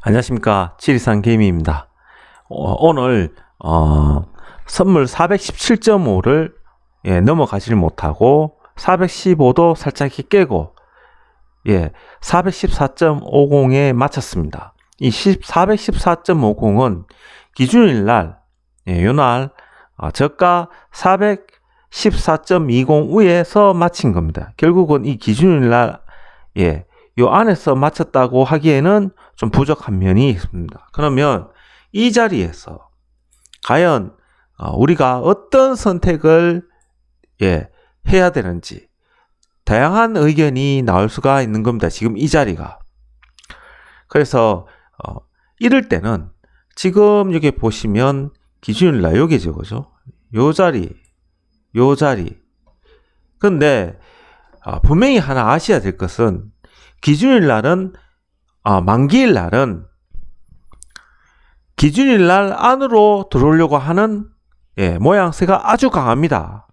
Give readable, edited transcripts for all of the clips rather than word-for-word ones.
안녕하십니까. 지리산 개미입니다. 오늘 선물 417.5를 넘어가질 못하고 415도 살짝 깨고 414.50에 마쳤습니다. 이 414.50은 기준일 날 요날 저가 414.20 위에서 마친 겁니다. 결국은 이 기준일 날 요 안에서 마쳤다고 하기에는 좀 부족한 면이 있습니다. 그러면 이 자리에서 과연 우리가 어떤 선택을 해야 되는지 다양한 의견이 나올 수가 있는 겁니다. 지금 이 자리가. 그래서 이럴 때는 지금 여기 보시면 기준일날 여기죠, 그죠? 요 자리. 근데 분명히 하나 아셔야 될 것은 기준일날은 만기일날은 기준일날 안으로 들어오려고 하는 모양새가 아주 강합니다.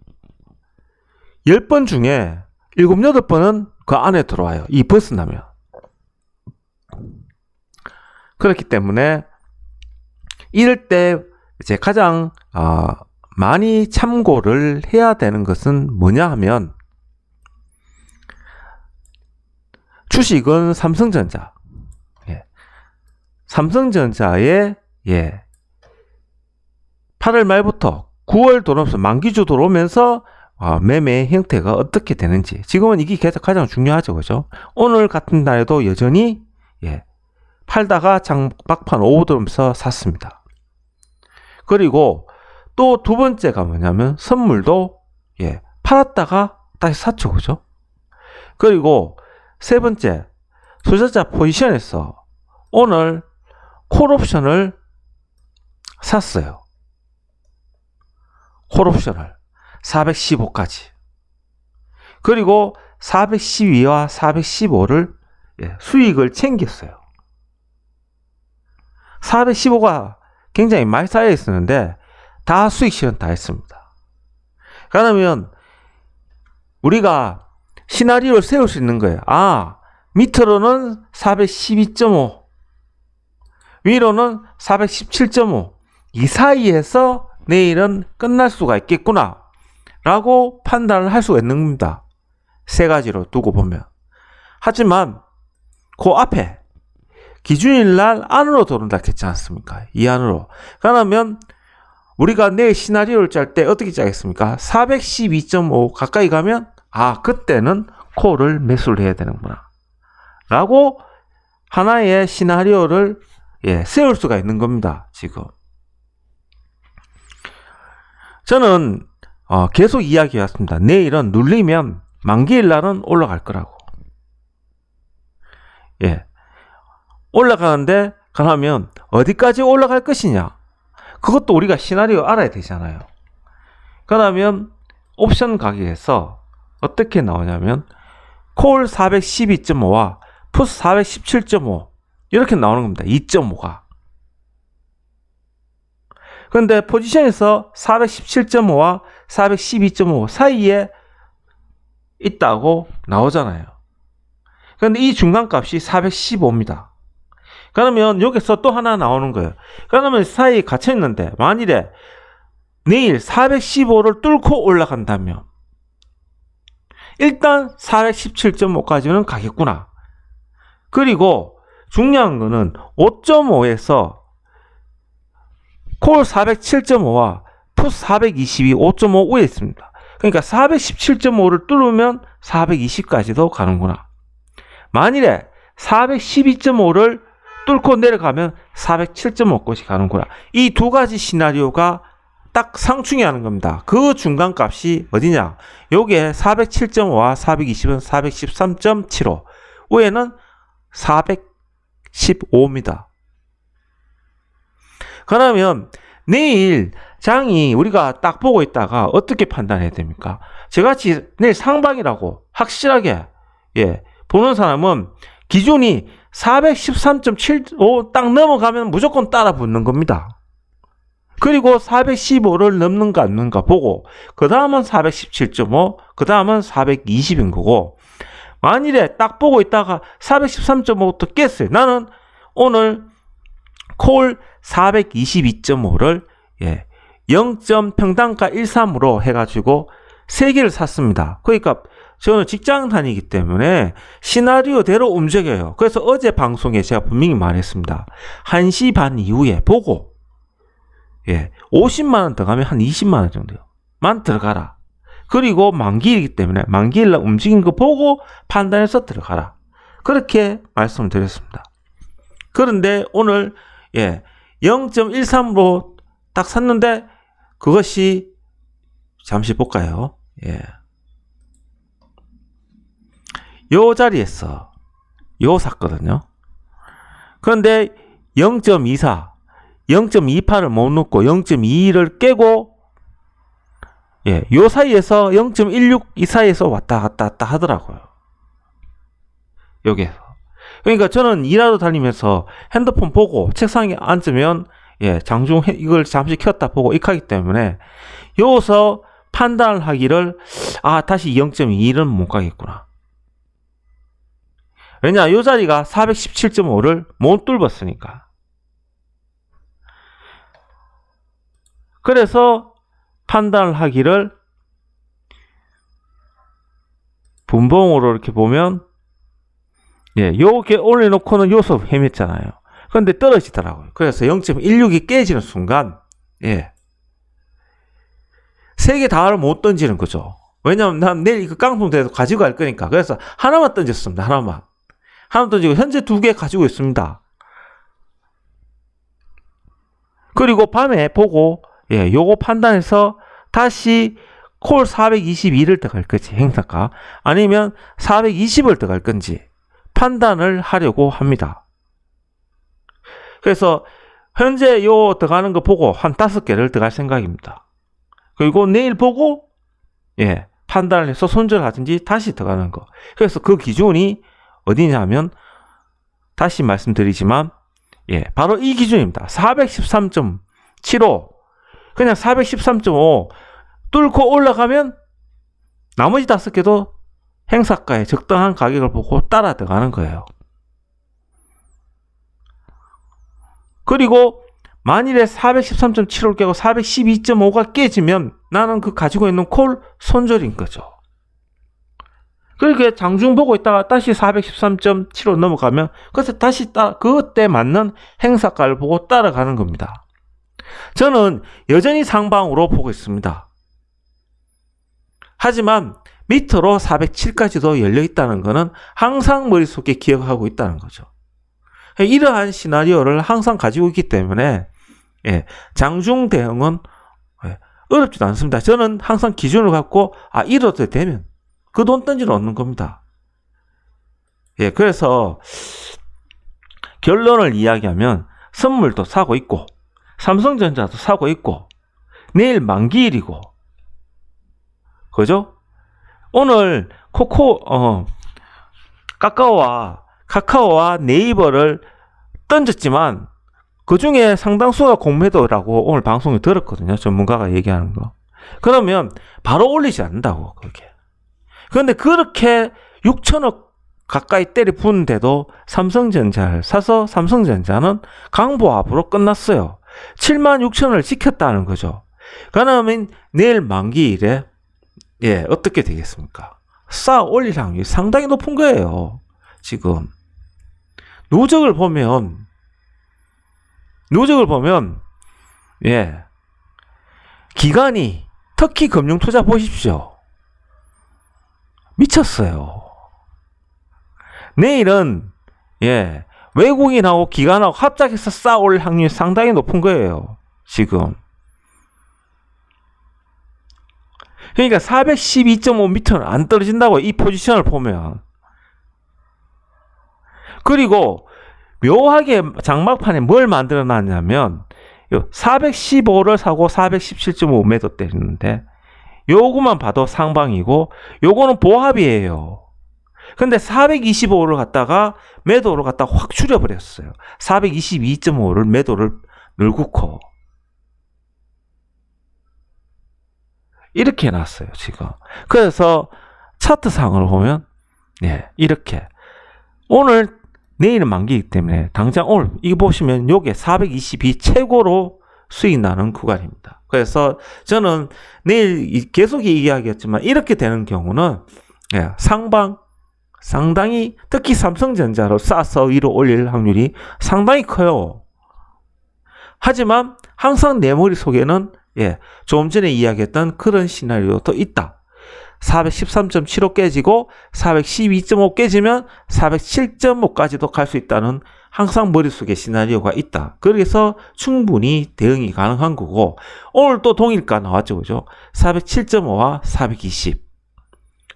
10번 중에 7, 8번은 그 안에 들어와요. 이 벗어나면. 그렇기 때문에 이럴 때 이제 가장 많이 참고를 해야 되는 것은 뭐냐 하면 주식은 삼성전자. 삼성전자의 8월 말부터 9월 들어오면서 만기주 들어오면서 매매 형태가 어떻게 되는지. 지금은 이게 가장 중요하죠. 그죠? 오늘 같은 날에도 여전히 팔다가 막판 오후 들어오면서 샀습니다. 그리고 또 두 번째가 뭐냐면 선물도 팔았다가 다시 샀죠. 그죠? 그리고 세 번째, 투자자 포지션에서 오늘 콜옵션을 샀어요. 콜옵션을 415까지. 그리고 412와 415를 수익을 챙겼어요. 415가 굉장히 많이 쌓여 있었는데 다 수익 실현 다 했습니다. 그러면 우리가 시나리오를 세울 수 있는 거예요. 밑으로는 412.5, 위로는 417.5. 이 사이에서 내일은 끝날 수가 있겠구나 라고 판단을 할 수가 있는 겁니다. 세 가지로 두고 보면. 하지만 그 앞에 기준일 날 안으로 들어온다 했지 않습니까? 이 안으로. 그러면 우리가 내일 시나리오를 짤 때 어떻게 짜겠습니까? 412.5 가까이 가면 그때는 콜을 매수를 해야 되는구나 라고 하나의 시나리오를 세울 수가 있는 겁니다. 지금 저는 계속 이야기해왔습니다. 내일은 눌리면 만기일 날은 올라갈 거라고. 올라가는데 그러면 어디까지 올라갈 것이냐, 그것도 우리가 시나리오 알아야 되잖아요. 그러면 옵션 가격에서 어떻게 나오냐면 콜 412.5와 푸스 417.5 이렇게 나오는 겁니다. 2.5가. 그런데 포지션에서 417.5와 412.5 사이에 있다고 나오잖아요. 그런데 이 중간값이 415입니다. 그러면 여기서 또 하나 나오는 거예요. 그러면 사이에 갇혀 있는데 만일에 내일 415를 뚫고 올라간다면 일단 417.5까지는 가겠구나. 그리고 중요한 거는 5.5에서 콜 407.5와 푸스 422, 5.5 위에 있습니다. 그러니까 417.5를 뚫으면 420까지도 가는구나. 만일에 412.5를 뚫고 내려가면 407.5까지 가는구나. 이 두 가지 시나리오가 딱 상충이 하는 겁니다. 그 중간값이 어디냐? 여기에 407.5와 420은 413.75, 위에는 415입니다. 그러면 내일 장이 우리가 딱 보고 있다가 어떻게 판단해야 됩니까? 저같이 내일 상방이라고 확실하게 보는 사람은 기준이 413.75 딱 넘어가면 무조건 따라 붙는 겁니다. 그리고 415를 넘는가 안 넘는가 보고 그 다음은 417.5, 그 다음은 420인 거고, 만일에 딱 보고 있다가 413.5또 깼어요. 나는 오늘 콜 422.5를 0. 평단가 13으로 해가지고 3개를 샀습니다. 그러니까 저는 직장 다니기 때문에 시나리오대로 움직여요. 그래서 어제 방송에 제가 분명히 말했습니다. 1시 반 이후에 보고 50만 원 들어가면 한 20만 원 정도만 들어가라. 그리고 만기이기 때문에 만기일 날 움직이는 거 보고 판단해서 들어가라. 그렇게 말씀을 드렸습니다. 그런데 오늘 0.13으로 딱 샀는데 그것이 잠시 볼까요? 요 자리에서 요 샀거든요. 그런데 0.24, 0.28을 못 넣고 0.21을 깨고 요 사이에서 0.16 이 사이에서 왔다 갔다 하더라고요. 여기에서. 그러니까 저는 일하러 다니면서 핸드폰 보고 책상에 앉으면 장중 이걸 잠시 켰다 보고 익하기 때문에 여기서 판단을 하기를 다시 0.21은 못 가겠구나. 왜냐, 이 자리가 417.5를 못 뚫었으니까. 그래서 판단을 하기를 분봉으로 이렇게 보면 요게 올려놓고는 요소 헤맸잖아요. 그런데 떨어지더라고요. 그래서 0.16이 깨지는 순간 3개 다를 못 던지는 거죠. 왜냐면 난 내일 그 깡통대에서 가지고 갈 거니까. 그래서 하나만 던졌습니다. 하나 던지고 현재 2개 가지고 있습니다. 그리고 밤에 보고 요거 판단해서 다시 콜 422를 들어갈 건지 행사가 아니면 420을 들어갈 건지 판단을 하려고 합니다. 그래서 현재 요 들어가는 거 보고 한 5개를 들어갈 생각입니다. 그리고 내일 보고 판단을 해서 손절하든지 다시 들어가는 거. 그래서 그 기준이 어디냐면 다시 말씀드리지만 바로 이 기준입니다. 413.75 그냥 413.5 뚫고 올라가면 나머지 5개도 행사가에 적당한 가격을 보고 따라 들어가는 거예요. 그리고 만일에 413.75를 깨고 412.5가 깨지면 나는 그 가지고 있는 콜 손절인 거죠. 그렇게 장중 보고 있다가 다시 413.75 넘어가면 그래서 다시 그때 맞는 행사가를 보고 따라가는 겁니다. 저는 여전히 상방으로 보고 있습니다. 하지만 밑으로 407까지도 열려 있다는 것은 항상 머릿속에 기억하고 있다는 거죠. 이러한 시나리오를 항상 가지고 있기 때문에 장중 대응은 어렵지도 않습니다. 저는 항상 기준을 갖고 이렇게 되면 그 돈 던지러 얻는 겁니다. 그래서 결론을 이야기하면 선물도 사고 있고 삼성전자도 사고 있고 내일 만기일이고 그죠? 오늘 카카오와 네이버를 던졌지만 그 중에 상당수가 공매도라고 오늘 방송에 들었거든요. 전문가가 얘기하는 거. 그러면 바로 올리지 않는다고 그렇게. 그런데 그렇게 6천억 가까이 때리 부는데도 삼성전자를 사서 삼성전자는 강보합으로 끝났어요. 7만 6천을 지켰다는 거죠. 그러면 내일 만기일에 어떻게 되겠습니까? 쌓아 올릴 확률이 상당히 높은 거예요. 지금 누적을 보면 기관이 특히 금융투자 보십시오. 미쳤어요. 내일은 외국인하고 기관하고 합작해서 쌓아올 확률이 상당히 높은 거예요. 지금. 그러니까 412.5m는 안 떨어진다고 이 포지션을 보면. 그리고 묘하게 장막판에 뭘 만들어 놨냐면 415를 사고 417.5 매도 때리는데 요거만 봐도 상방이고 요거는 보합이에요. 근데 425를 갖다가 매도로 갖다가 확 줄여버렸어요. 422.5를 매도를 늘구코 이렇게 해놨어요 지금. 그래서 차트상으로 보면 이렇게 오늘 내일은 만기이기 때문에 당장 오늘 이거 보시면 요게 422 최고로 수익 나는 구간입니다. 그래서 저는 내일 계속 얘기하겠지만 이렇게 되는 경우는 상방 상당히 특히 삼성전자로 싸서 위로 올릴 확률이 상당히 커요. 하지만 항상 내 머릿속에는 조금 전에 이야기했던 그런 시나리오도 있다. 413.75 깨지고 412.5 깨지면 407.5까지도 갈 수 있다는 항상 머릿속에 시나리오가 있다. 그래서 충분히 대응이 가능한 거고 오늘 또 동일가 나왔죠. 그죠? 407.5와 420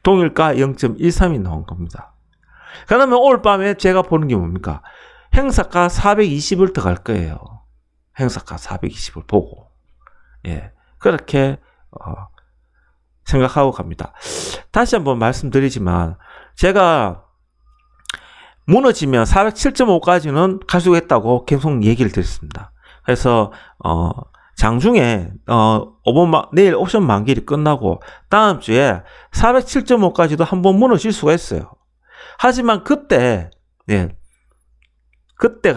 동일가 0.13이 나온 겁니다. 그러면 오늘 밤에 제가 보는 게 뭡니까? 행사가 420을 더 갈 거예요. 행사가 420을 보고 그렇게 생각하고 갑니다. 다시 한번 말씀드리지만 제가 무너지면 407.5까지는 갈 수 있다고 계속 얘기를 드렸습니다. 그래서 장중에 내일 옵션 만기일이 끝나고 다음 주에 407.5까지도 한번 무너질 수가 있어요. 하지만 그때가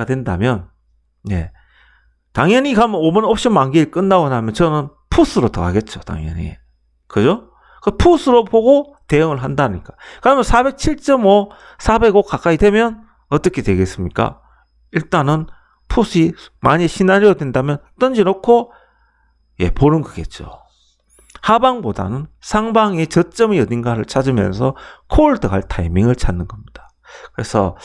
된다면 당연히 가면 5번 옵션 만기일 끝나고 나면 저는 풋으로 더하겠죠. 당연히. 그죠? 그 풋으로 보고 대응을 한다니까. 그러면 407.5, 405 가까이 되면 어떻게 되겠습니까? 일단은 풋이 만약 시나리오 된다면 던져놓고 보는 거겠죠. 하방보다는 상방의 저점이 어딘가를 찾으면서 콜 들어갈 타이밍을 찾는 겁니다. 그래서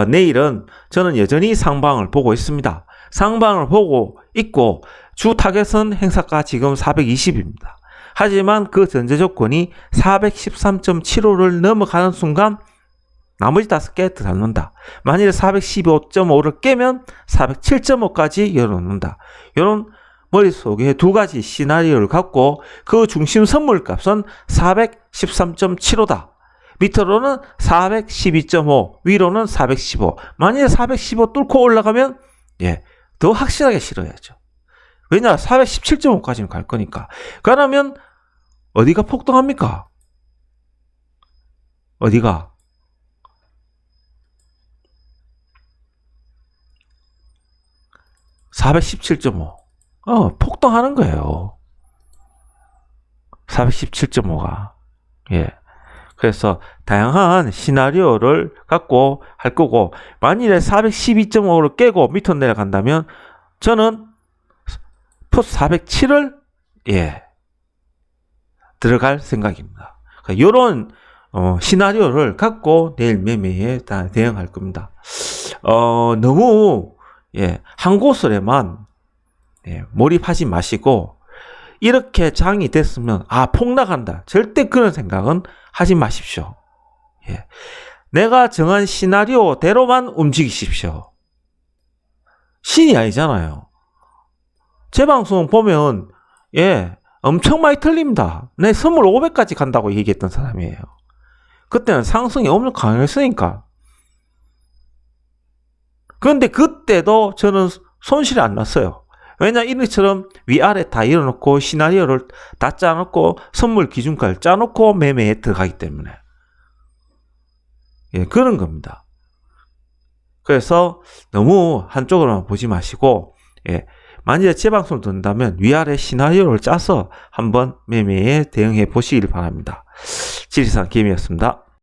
내일은 저는 여전히 상방을 보고 있습니다. 상방을 보고 있고 주 타겟은 행사가 지금 420입니다. 하지만 그 전제 조건이 413.75를 넘어가는 순간 나머지 5개 더 닫는다. 만일에 415.5를 깨면 407.5까지 열어놓는다. 이런 머릿속에 두 가지 시나리오를 갖고 그 중심 선물값은 413.75다. 밑으로는 412.5, 위로는 415. 만일에 415 뚫고 올라가면 더 확실하게 실어야죠. 왜냐? 417.5까지는 갈 거니까. 그러면 어디가 폭등합니까? 어디가? (417.5) 폭등하는 거예요. 417.5가. 그래서 다양한 시나리오를 갖고 할 거고 만일에 412.5를 깨고 밑으로 내려간다면 저는 풋 407을 들어갈 생각입니다. 이런 시나리오를 갖고 내일 매매에 다 대응할 겁니다. 너무 한 곳에만 몰입하지 마시고 이렇게 장이 됐으면 폭락한다. 절대 그런 생각은 하지 마십시오. 내가 정한 시나리오대로만 움직이십시오. 신이 아니잖아요. 제 방송 보면 엄청 많이 틀립니다. 내 선물 500까지 간다고 얘기했던 사람이에요. 그때는 상승이 엄청 강했으니까. 그런데 그때도 저는 손실이 안 났어요. 왜냐 이처럼 위아래 다 이뤄놓고 시나리오를 다 짜놓고 선물 기준가를 짜놓고 매매에 들어가기 때문에 그런 겁니다. 그래서 너무 한쪽으로만 보지 마시고 만약에 제 방송을 듣는다면 위아래 시나리오를 짜서 한번 매매에 대응해 보시길 바랍니다. 지리산 김이었습니다.